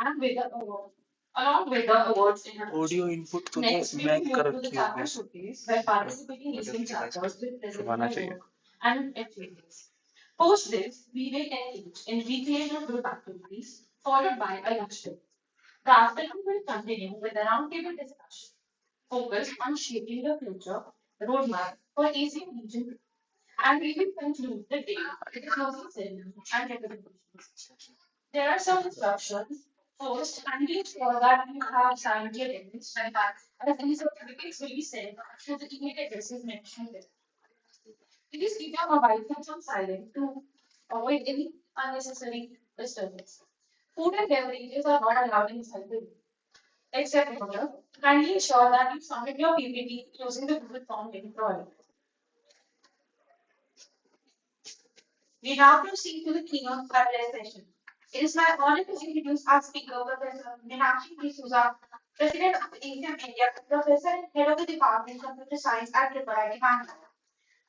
and with the award, along with the awards in audio input to next, we will move to the chapter showcase by participating in listening chapters with presentation work and activities. Post this, we will engage in recreation of group activities, followed by a lecture. The afternoon will continue with a roundtable discussion focused on shaping the future roadmap for ACM region, and we will conclude the day with a closing ceremony and recommendations. There are some instructions. First, kindly ensure that you have signed the attendance and that as any certificates will be sent to the email addresses mentioned there. Please keep your mobile phones on silent to avoid any unnecessary disturbance. Food and beverages are not allowed inside the room. Except water, kindly ensure that you submit your PPT using the Google Form link provided. We now proceed to the keynote address session. It is my honor to introduce our speaker, Professor Meenakshi D'Souza, President of ACM India, Professor and Head of the Department of Computer Science at IIT Bangalore.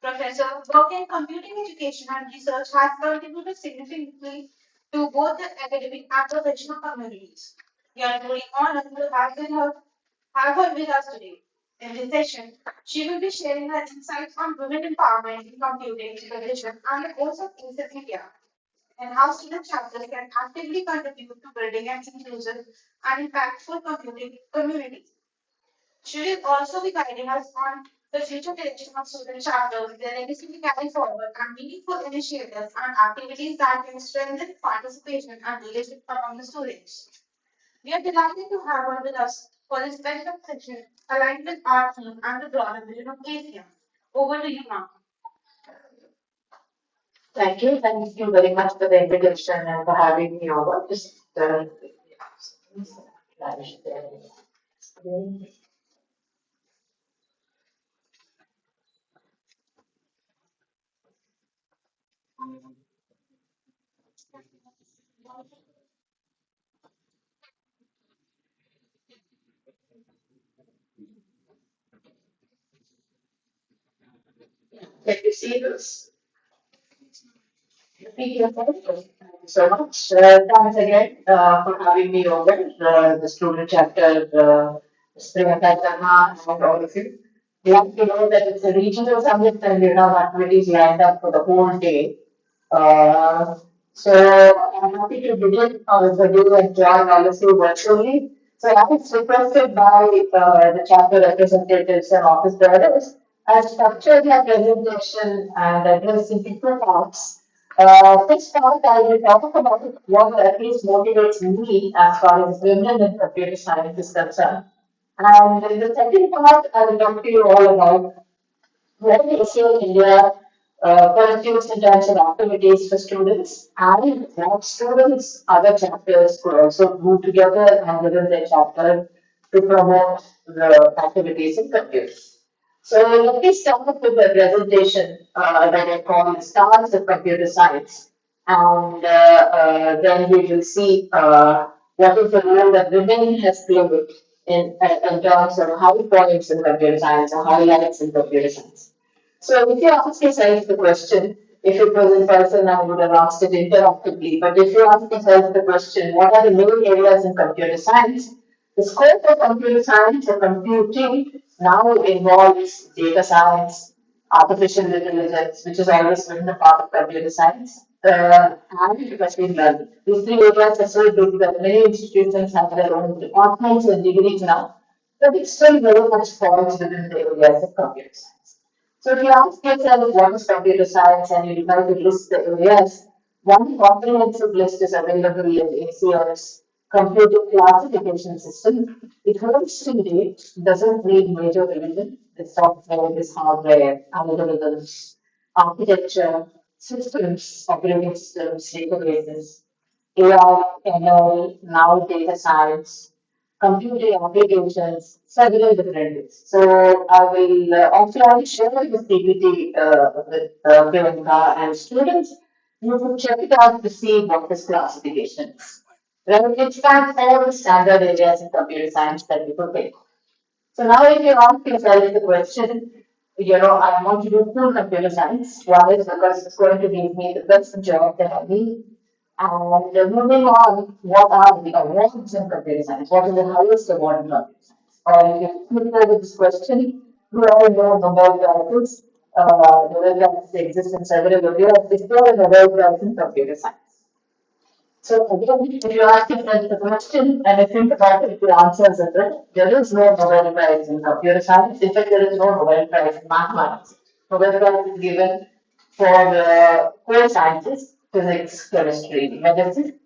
Professor, work in computing education and research has contributed significantly to both the academic and professional communities. We are truly honored to have her with us today. In this session, she will be sharing her insights on women empowerment in computing, education, and the goals of ACM India, and how student chapters can actively contribute to building an inclusive and impactful computing community. She will also be guiding us on the future direction of student chapters, their legacy to carry forward, and meaningful initiatives and activities that can strengthen participation and leadership among the students. We are delighted to have her with us for this special session aligned with our theme and the broader vision of ACM. Over to you, ma'am. Thank you. Thank you very much for the invitation and for having me over. Just can you see this? Thank you so much. Thanks again for having me over, the student chapter, Priyanka Sharma, and all of you. We have to know that it's a regional summit and we have activities lined up for the whole day. Uh, so I'm happy to begin the day and join all of you virtually. So I was requested by the chapter representatives and office bearers. I structured my presentation and addressed in two parts. First part, I will talk about what at least motivates me as far as women in computer science is concerned. And in the second part, I will talk to you all about what ACM India pursues in terms of activities for students and what students, other chapters could also do together and within their chapter to promote the activities in computers. So let me start with the presentation that I call Stars of Computer Science. And then we will see what is the role that women has played in terms of high points in computer science or highlights in computer science. So if you ask yourself the question, if it was in person, I would have asked it interactively. But if you ask yourself the question, what are the main areas in computer science? The scope of computer science or computing now involves data science, artificial intelligence, which is always been a part of computer science, and machine learning. These three areas are so big that many institutions have their own departments and degrees now, but it still very much falls within the areas of computer science. So if you ask yourself what is computer science and you try to list the areas, one comprehensive list is available in ACM's computer classification system. It holds to date, doesn't need major revision. The software, this hardware, algorithms, architecture, systems, operating systems, databases, AI, ML, now data science, computing applications, several different ways. So I will offline share this PPT with Priyanka and students. You could check it out to see what this classification is. Well, it spans all the standard areas in computer science that people take. So now if you ask yourself the question, I want to do full computer science. One is because it's going to give me the best job that I need. And moving on, what are the awards in computer science? What is the highest award in computer science? Or you can look at this question, we all know Nobel Prizes. Nobel Prizes exist in several areas. Is there a Nobel Prize in computer science? So again, if you ask yourself the question and you think about it, the answer is that there is no Nobel Prize in computer science. In fact, there is no Nobel Prize in mathematics. Nobel Prize is given for core sciences, physics, chemistry, medicine,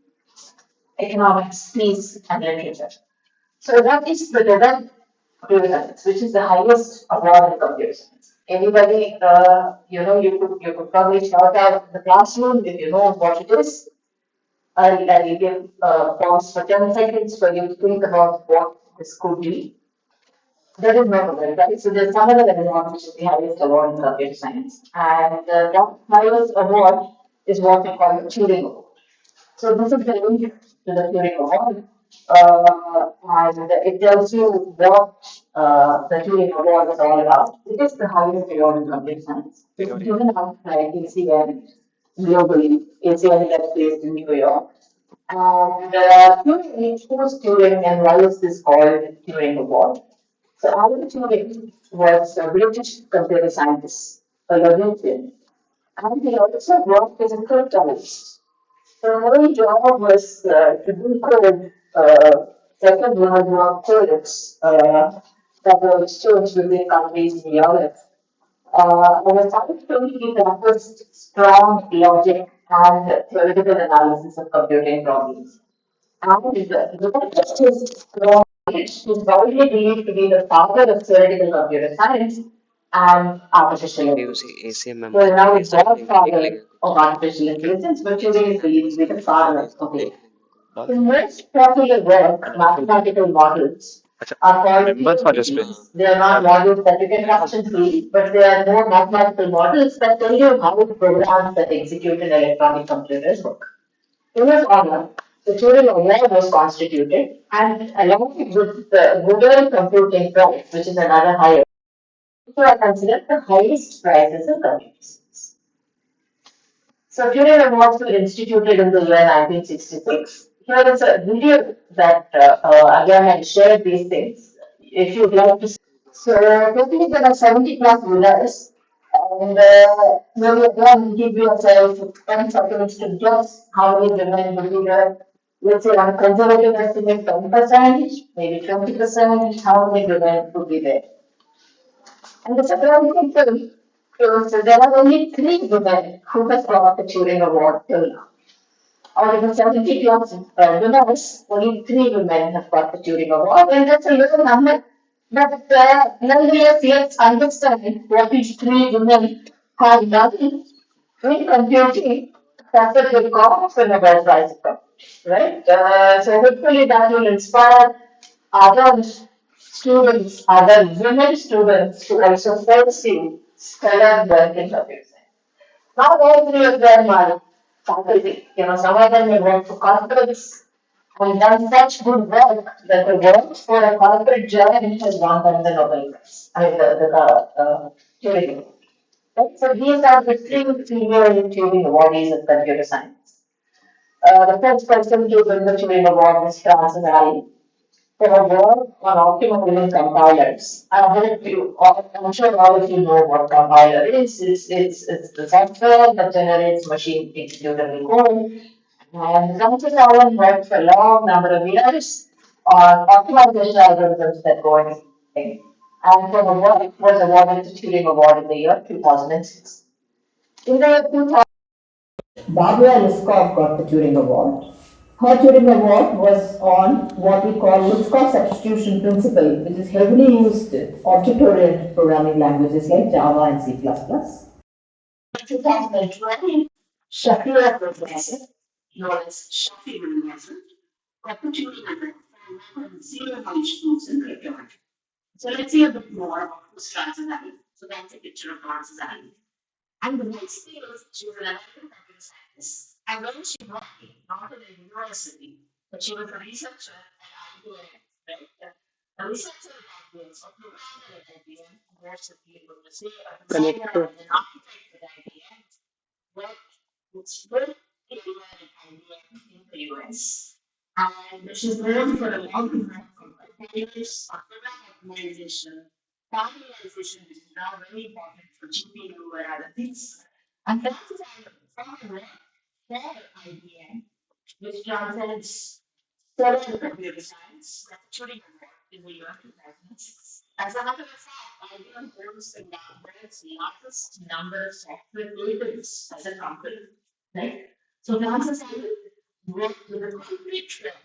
economics, peace, and literature. So that is the Nobel computer science, which is the highest award in computer science. Anybody, you could probably shout out in the classroom if you know what it is. I'll give pause for 10 seconds for you to think about what this could be. There is no Nobel Prize. So there's some other award which is the highest award in computer science. And that highest award is what we call the Turing Award. So this is the link to the Turing Award. And it tells you what the Turing Award is all about. It is the highest award in computer science. It's given out by ACM globally. ACM is based in New York. And Turing, who's Turing and why is this called Turing Award? So Alan Turing was a British computer scientist, a logician, and he also worked as a cryptanalyst. So my job was to decode Second World War codes that were exchanged between countries in Europe. And I started to he practiced strong logic and theoretical analysis of computing problems. And because his strong knowledge is widely believed to be the father of theoretical computer science and artificial DDUC intelligence. ACM He is member now the ऐसा godfather निकलेगा of artificial intelligence, but Turing is believed to be the father of it. Call In most popular work, mathematical models अच्छा are called member for इसमें PhDs. They are not models that you can touch and feel, but they are more mathematical models that tell you how programs that execute in electronic computers work. In his honor, the Turing Award was constituted, and along with the Google Computing Prize, which is another higher, which are considered the highest prizes in computer science. So Turing Awards were instituted in the year 1966. Here is a video that again I shared these things. If you'd like to see. So totally there are 70 plus winners. And maybe again give yourself 10 seconds to guess how many women will be there. Let's say on a conservative estimate 10%, maybe 20%, how many women would be there. And the surprising thing is there are only three women who have got the Turing Award till now. Out of the 70 plus winners, only three women have got the Turing Award, and that's a little number. But nonetheless, let's understand what these three women have done in computing. That's what they got for Nobel Prize for, right? So hopefully that will inspire other students, other women students to also pursue stellar work in computer science. Not all three of them are faculty. Some of them have worked for corporates and done such good work that the work for a corporate giant has won them the Nobel Prize. I mean, the Turing Award. Right? So these are the three senior Turing awardees of computer science. The first person to win the Turing Award was Francis Allen for a work on optimizing compilers. I hope I'm sure all of you know what compiler is. It's the software that generates machine executable code. And Francis Allen worked for a long number of years on optimization algorithms that go in. And for the work was awarded the Turing Award in the year 2006. In the year 2000, Barbara Liskov got the Turing Award. Her Turing Award was on what we call Liskov substitution principle, which is heavily used in object-oriented programming languages like Java and C++. 2020, Shakira professor, known as Shafi Professor, got the Turing Award for zero knowledge proofs in cryptography. So let's see a bit more about who's Frances Allen. So that's a picture of Frances Allen. And the next thing is she was an American computer scientist. And when she worked not in a university, but she was a researcher at IBM, right? A researcher at IBM, a programmer at IBM, more simply put to say, a designer and an architect at IBM, worked with both India and IBM governance. And she's known for a long time for failures of program optimization, parallelization, which is now very important for GPU and other things. And that's from the for IBM, which transcends several computer science, lecturing award in the year 2006. As a matter of fact, IBM holds the world's largest number of software patents as a company, right? So Francis worked with a complete trend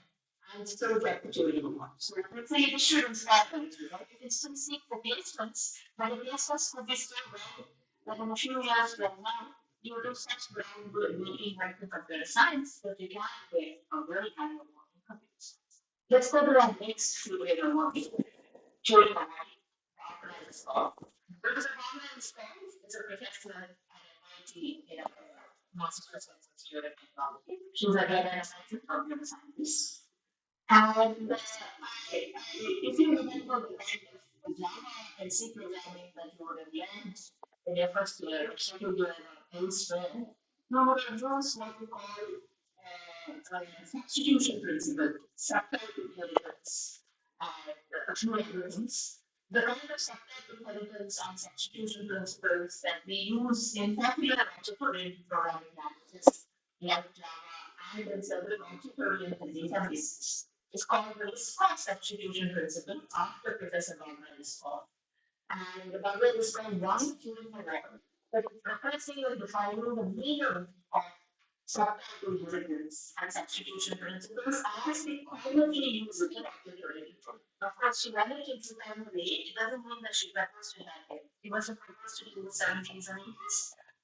and still get the Turing Award. So let's say it should inspire them to, right? You can still seek replacements, but the replacements could be still well, like in a few years from now, you do such groundbreaking work in computer science that you can get a very high award in computer science. Let's go to our next field award, Turing Award. Because Barbara is a professor at MIT in Massachusetts Institute of Technology. She's a data scientist, computer scientist. And if you remember the kind of Java and C programming that you would have learned in your first year or second year or elsewhere, you would have used what we call substitution principle, subtype inheritance, and a few algorithms. The kind of subtype inheritance and substitution principles that we use in popular object-oriented programming languages like Java and in several object-oriented databases is called the Liskov substitution principle after Professor Barbara Liskov. And Barbara Liskov won Turing Award, but precisely in defining the meaning of subtype inheritance and substitution principles as we commonly use it in object-oriented programming. Of course, she won it in 2008. It doesn't mean that she proposed it that day. It was proposed in the 70s and 80s.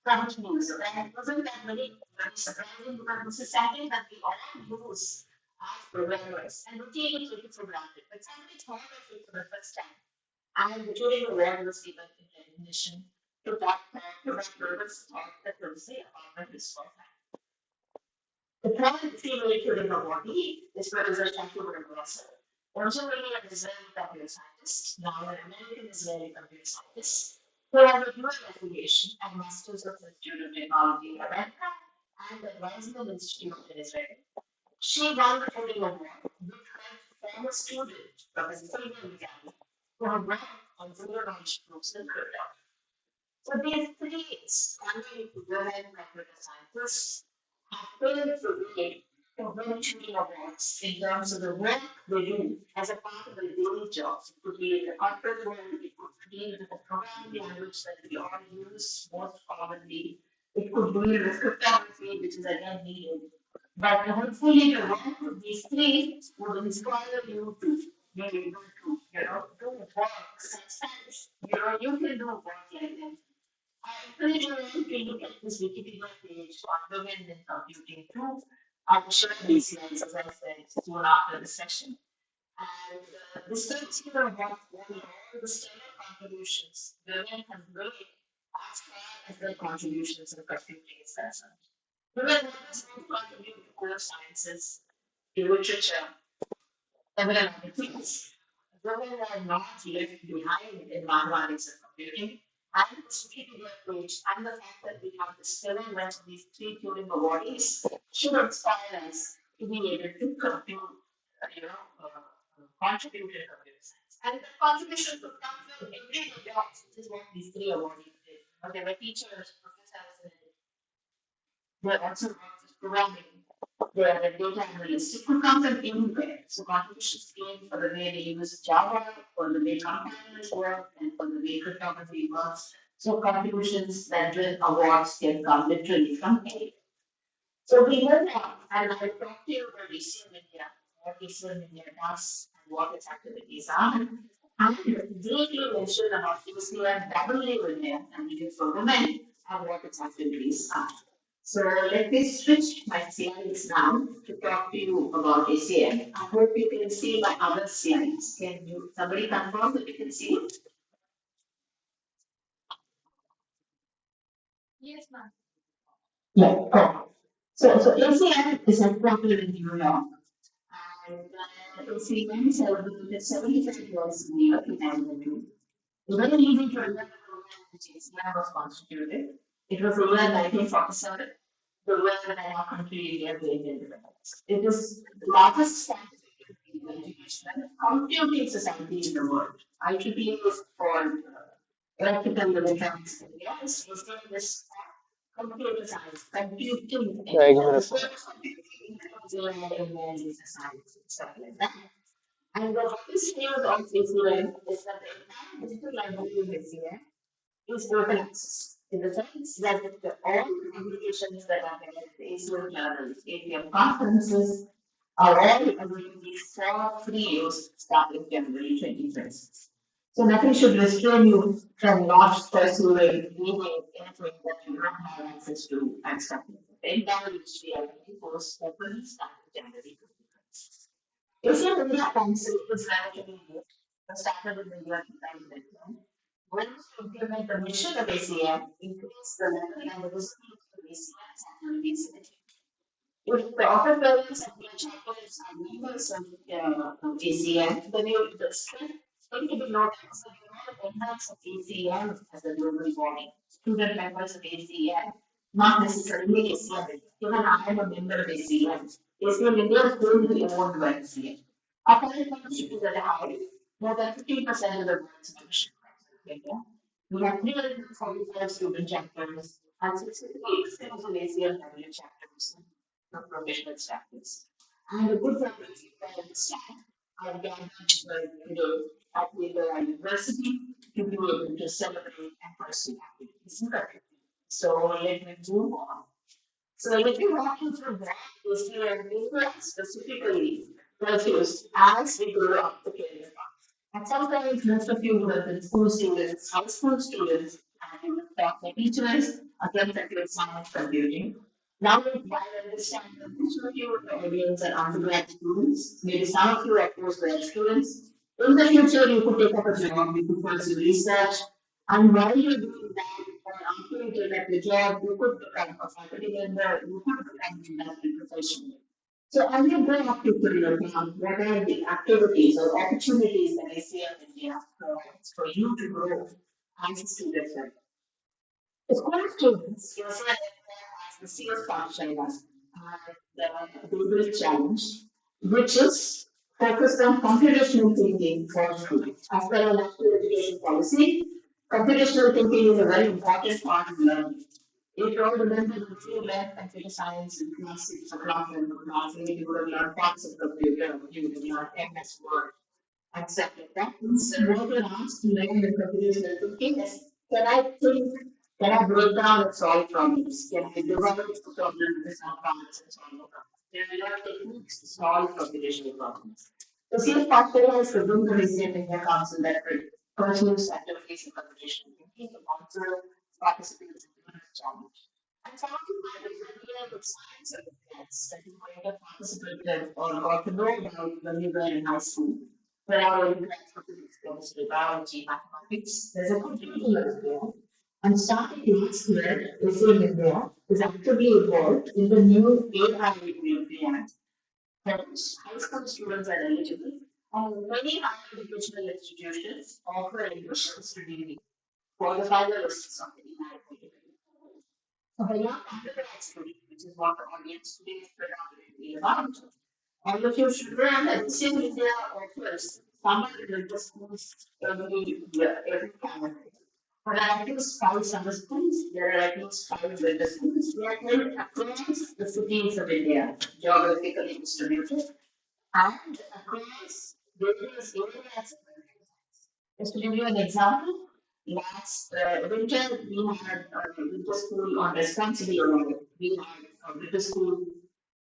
Continues. And it wasn't that very surprising because this is something that we all use as programmers and we take it for granted. But somebody thought of it for the first time. And the Turing Award was given in recognition to that purpose thought that was the apartment is for that. The current female Turing awardee is Professor Shakira Grosser, originally an Israeli computer scientist, now an American Israeli computer scientist, who has a dual affiliation at Masters of Institute of Technology in America and the Weizmann Institute in Israel. She won the Turing Award with her former student, Professor Silvia Micali, who had worked on zero knowledge proofs in crypto. So these three stunning women computer scientists have paved the way to win Turing Awards in terms of the work they do as a part of their daily jobs. It could be in the corporate world, it could be in the programming language that we all use most commonly. It could be in the cryptography, which is again needed. But hopefully the work of these three would inspire you to be able to, do work such that, you can do work like them. I encourage you all to look at this Wikipedia page on women in computing too. I will share these slides, as I said, soon after the session. And this tells you about all the stellar contributions women have made as far as their contributions in computing is concerned. Women always want to contribute to core sciences, to literature, several other things. Women are not left behind in mathematics and computing. And the Wikipedia page and the fact that we have this stellar list of these three Turing awardees should inspire us to be able to compute, contribute in computer science. And the contribution could come from everyday jobs, which is what these three awardees did. They were teachers, professors, and they also worked with programming. They are the data analysts. It could come from anywhere. So contributions came for the way they use Java, for the way compilers work, and for the way cryptography works. So contributions that win awards can come literally from anywhere. So we move on, and I will talk to you about ACM India, what ACM India does, and what its activities are. And briefly mention about ACM double India, and it is for women, and what its activities are. So let me switch my slides now to talk to you about ACM. I hope you can see my other slides. Can you, somebody confirm that you can see it? Yes, ma'am. Yeah, perfect. So ACM is headquartered in New York. And ACM celebrated 75 years in the year 2002. It's very easy to remember the when which ACM was constituted. It was the year 1947. the way that our country India gained independence. It is the largest scientific educational computing society in the world. IEEE is for electrical electronics. Yes, was doing this computer science, computing, the Diagonal. first computing in science and stuff like that. And the biggest news of ACM is that the entire digital library of ACM is open access in the sense that all publications that are there, the ACM journals, ACM conferences, are all available for free use starting January 2026. So nothing should restrain you from not pursuing reading anything that you don't have access to and stuff like that. The entire HDLP course open starting January 2026. ACM India Council is relatively new, started in the year 2010. Goals to implement the mission of ACM, increase the level and the response of ACM's activities. If the author parents and their chapters are members of ACM, then you the strength going to be noticed that you know the members of ACM as a global body, student members of ACM, not necessarily ACM. Even I am a member of ACM. ACM India is wholly owned by ACM. Our current membership is at a high, more than 15% of the world's membership in India. We have 345 student chapters and 63 extensive ACM family chapters for professional staffers. And a good reference for staff are gathered today at the university to be able to celebrate and pursue activities in country. So let me move on. So let me walk you through what is here in India specifically pursues as we grow up the career path. And sometimes most of you would have been school students, high school students, and you would talk to teachers, again, that you science computing. Now, while I understand that most of you in the audience are undergrad students, maybe some of you are postgrad students. In the future, you could take up a job, you could pursue research, and while you're doing that, or after you take up the job, you could become a faculty member, you could become an industry professional. So as you go up to career path, what are the activities or opportunities that ACM India provides for you to grow as a student? School students usually has the CS function as the global challenge, which is focused on computational thinking for students. As per our national education policy, computational thinking is a very important part of learning. If you all remember the you learned computer science in class 6 or class 7 or class 8, you would have learned parts of computer, you would have learned MS Word, accepted that. Instead, what you're asked to learn in computational thinking is, can I think, can I break down and solve problems? Can I divide the problem into some parts and solve the problem? Can I learn techniques to solve computational problems? The same factor is the Bangalore ACM India Council that pursues activities in computational thinking. The council participates in the challenge. And some of you might be familiar with science Olympiads that you might have participated or got to know about when you were in high school. Where I would like for physics, chemistry, biology, mathematics. There's a curriculum there. And starting last year, ACM India is actively involved in the new AI Olympiad, for which high school students are eligible. And many higher educational institutions offer admissions to DD for the finalists of the AI Olympiad. So the young undergrad student, which is what the audience today is predominantly about, all of you should learn that ACM India offers summer religious schools every year, every calendar year. There are at least 5 summer schools, there are at least 5 religious schools. They are held across the cities of India, geographically distributed, and across various areas of India. Just to give you an example, last winter we had a winter school on responsible learning. We had a winter school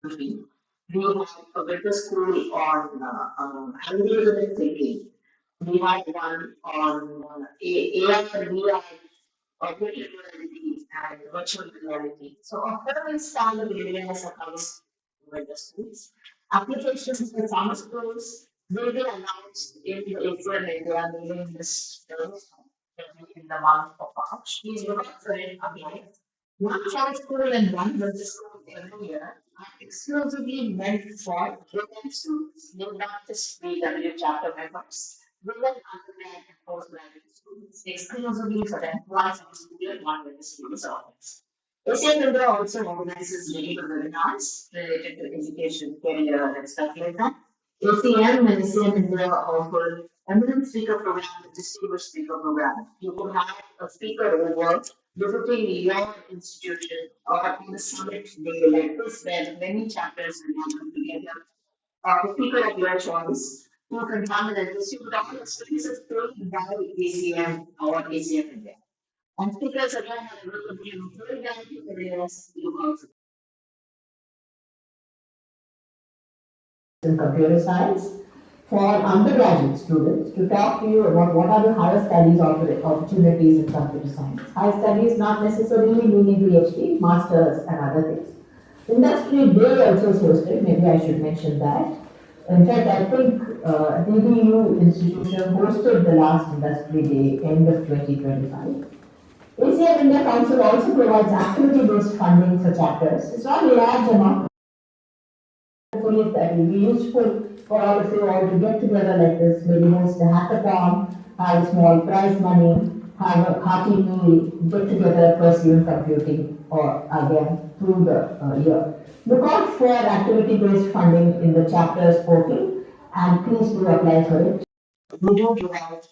between. We had a winter school on algorithm thinking. We had one on AI and VR, augmented reality, and virtual reality. So, a whole span of areas across winter schools. Applications for summer schools will be announced in the April India meeting this in the month of March. Please look out for it apply. One child school and one winter school every year are exclusively meant for women students. They will not just be W chapter members. Women undergrad and postgraduate students exclusively for them. One summer school and one winter school is always. ACM India also organizes regular webinars related to education, career, and stuff like that. ACM and ACM India offer eminent speaker program and distinguished speaker program. You can have a speaker over visiting your institution or on the summit day like this, where many chapters will come together. The speaker of your choice who can come and address you with all experiences paid by ACM or ACM India. And speakers again are available in very variety of areas in computer science for undergraduate students to talk to you about what are the higher studies opportunities in computer science. Higher studies not necessarily meaning PhD, masters and other things. Industry Day also is hosted, maybe I should mention that. In fact, I think DDU institution hosted the last Industry Day end of 2025. ACM India Council also provides activity-based funding for chapters. It's not a large amount. Hopefully that will be useful for all of you all to get together like this, maybe host a hackathon, have small prize money, have a hearty meal, get together, pursue computing, or again through the year. Look out for activity-based funding in the chapters portal, and please do apply for it. We do give out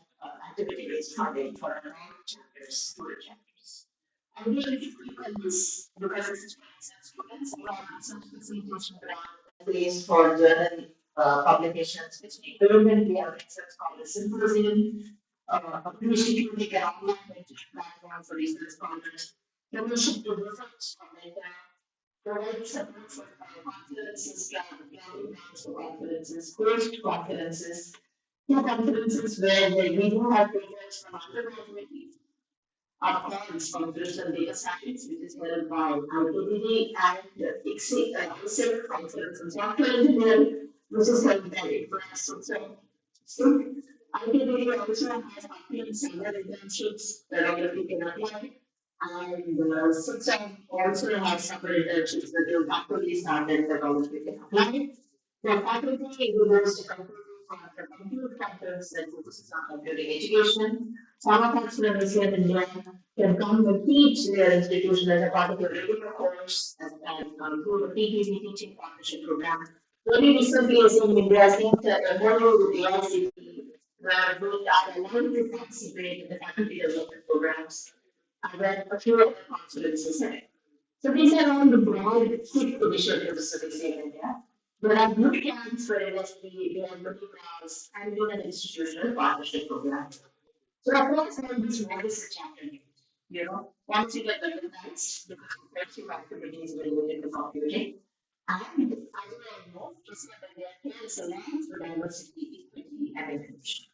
activity-based funding for our chapters, student chapters. And we frequent this because it's students who have some facilitation grant place for journal publications which we government we have access called the symposium, appreciating the online mentoring platform for research scholars, membership to research provide support for conferences, planning plans for conferences, host conferences, two conferences where we do have papers from undergraduate are called Conference on Data Science, which is held by ITDD, and ICM Conference on Software Engineering, which is held by Infrastructure. So, ITDD also has monthly summer internships that all of you can apply. And SITSAM also has summer internships that will actually started that all of you can apply. The faculty who goes to computer factors that focuses on computing education. Some of us from ACM India can come and teach their institution as a part of a regular course and through the PPP teaching partnership program. Very recently, ACM India signed a MOU with the AICP where we are allowed to participate in the faculty development programs and then a few other conferences. So these are all the broad six initiatives of ACM India. There are boot camps for industry, there are webinars, and even an institutional partnership program. So across all these, what is a chapter? You know, once you get recognized, because you pursue activities related to computing, and as you all know, ACM India cares a lot for diversity, equity, and inclusion.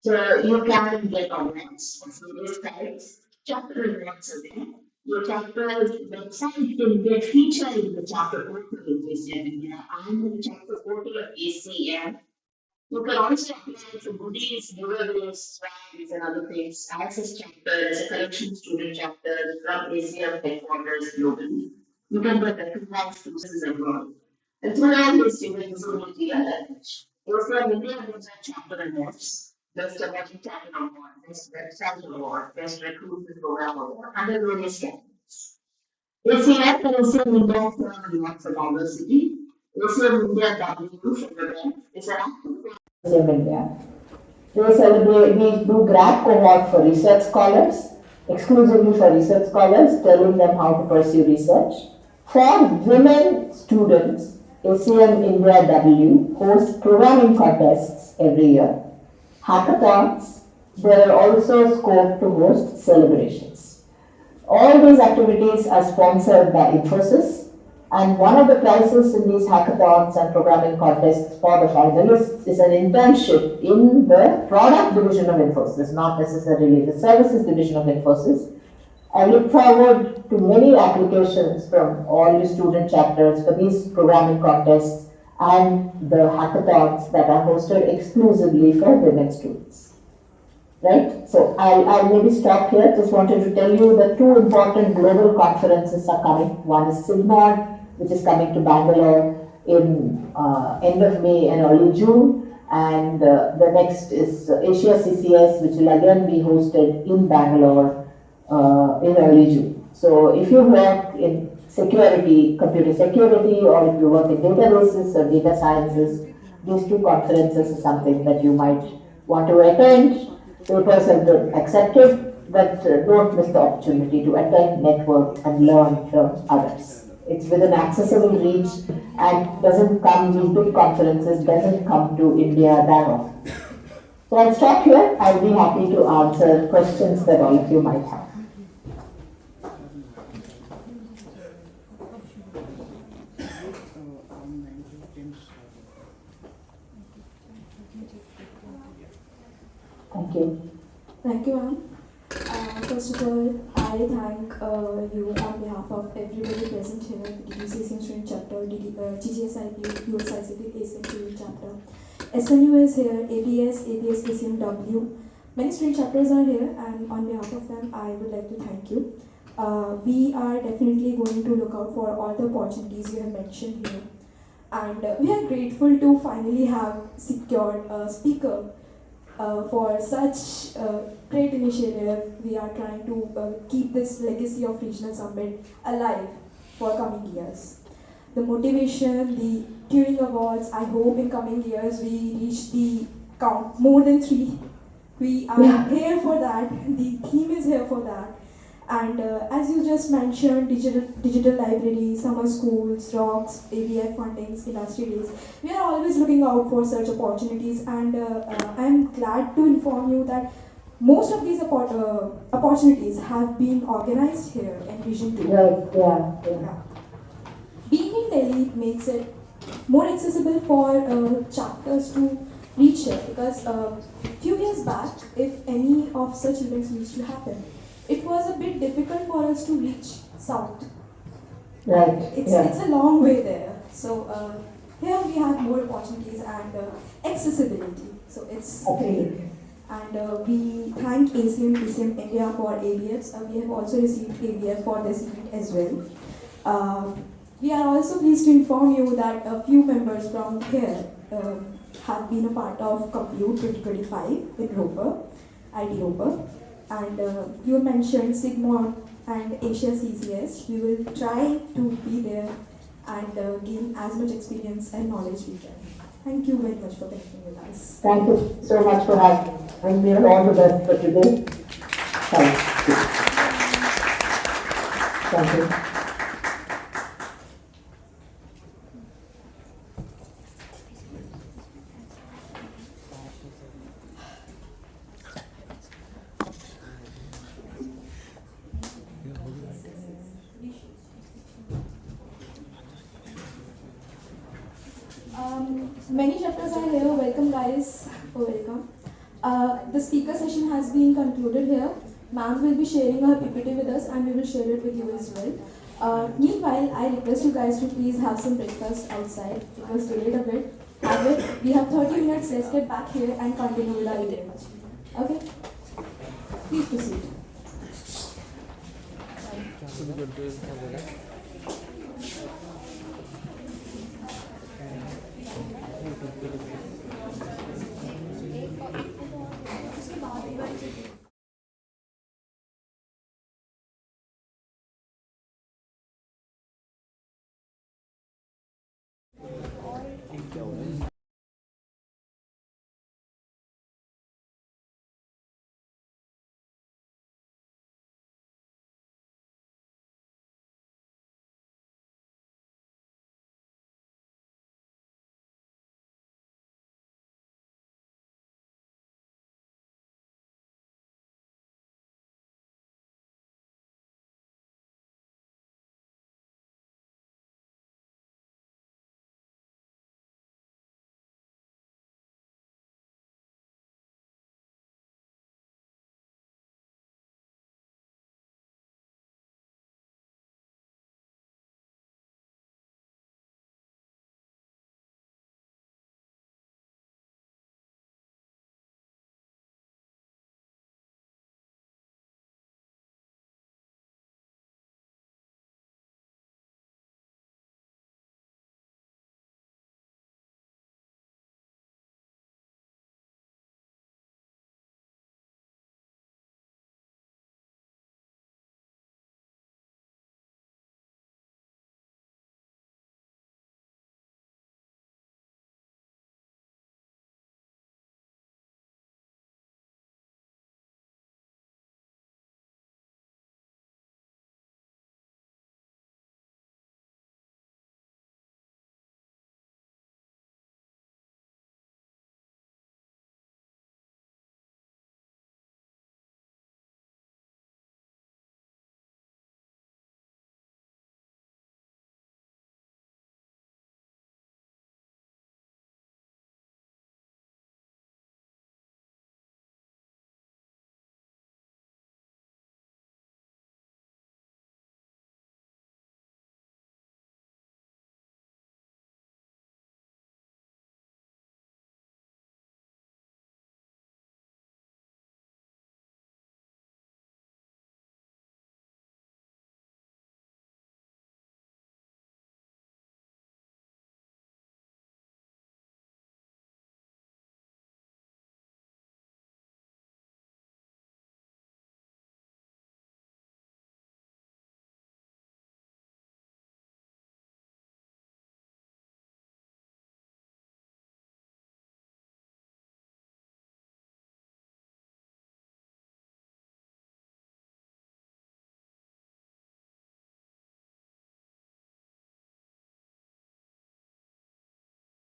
So you can get awards of various types, chapter awards are there. Your chapter website can get featured in the chapter portal of ACM India and in the chapter portal of ACM. You can also apply for goodies, giveaways, swags, and other things. Access chapter as a collection student chapter from ACM headquarters globally. You can get recognized courses abroad. And throughout this, you can visibility and language. ACM India gives a chapter awards. Best Emerging Chapter Award, Best Website Award, Best Recruitment Program Award, and the various categories. ACM and ACM India Award for Diversity. ACM India W for Women is an active ACM India. They celebrate, we do grad cohort for research scholars, exclusively for research scholars, telling them how to pursue research. For women students, ACM India W hosts programming contests every year, hackathons. There are also scope to host celebrations. All these activities are sponsored by Infosys, and one of the prizes in these hackathons and programming contests for the finalists is an internship in the product division of Infosys, not necessarily the services division of Infosys. I look forward to many applications from all your student chapters for these programming contests and the hackathons that are hosted exclusively for women students. Right? So I'll maybe stop here. Just wanted to tell you that two important global conferences are coming. One is SIGMOD, which is coming to Bangalore in end of May and early June. And the next is Asia CCS, which will again be hosted in Bangalore in early June. So if you work in security, computer security, or if you work in databases or data sciences, these two conferences is something that you might want to attend. Papers have been accepted, but don't miss the opportunity to attend, network, and learn from others. It's within accessible reach and doesn't come, these big conferences doesn't come to India that often. So I'll stop here. I'll be happy to answer questions that all of you might have. Thank you. Thank you, ma'am. First of all, I thank you on behalf of everybody present here, the DDUC ACM Student Chapter, GGSIP, USICP ACM Student Chapter. SNU is here, ABS ACMW. Many student chapters are here, and on behalf of them, I would like to thank you. We are definitely going to look out for all the opportunities you have mentioned here. And we are grateful to finally have secured a speaker for such great initiative. We are trying to keep this legacy of Regional Summit alive for coming years. The motivation, the Turing Awards, I hope in coming years we reach the count more than 3. We are here for that, the theme is here for that. And as you just mentioned, digital libraries, summer schools, rocks, ABI fundings, industry days, we are always looking out for such opportunities, and I'm glad to inform you that most of these opportunities have been organized here in Region 2. Yeah. Being in Delhi makes it more accessible for chapters to reach here, because few years back, if any of such events used to happen, it was a bit difficult for us to reach south. Right. It's a long way there. So here we have more opportunities and accessibility. So it's great. And we thank ACM India for ABS. We have also received ABS for this event as well. We are also pleased to inform you that a few members from here have been a part of Compute 2025 in Roper, ID Roper. And you mentioned Sigmund and Asia CCS. We will try to be there and gain as much experience and knowledge we can. Thank you very much for connecting with us. Thank you so much for having me. And we are all the best for today. Thank you. Thank you. Many chapters are here. Welcome, guys. Welcome. The speaker session has been concluded here. Ma'am will be sharing her PPT with us, and we will share it with you as well. Meanwhile, I request you guys to please have some breakfast outside. It was delayed a bit. Have it. We have 30 minutes. Let's get back here and continue with our event. Okay? Please proceed.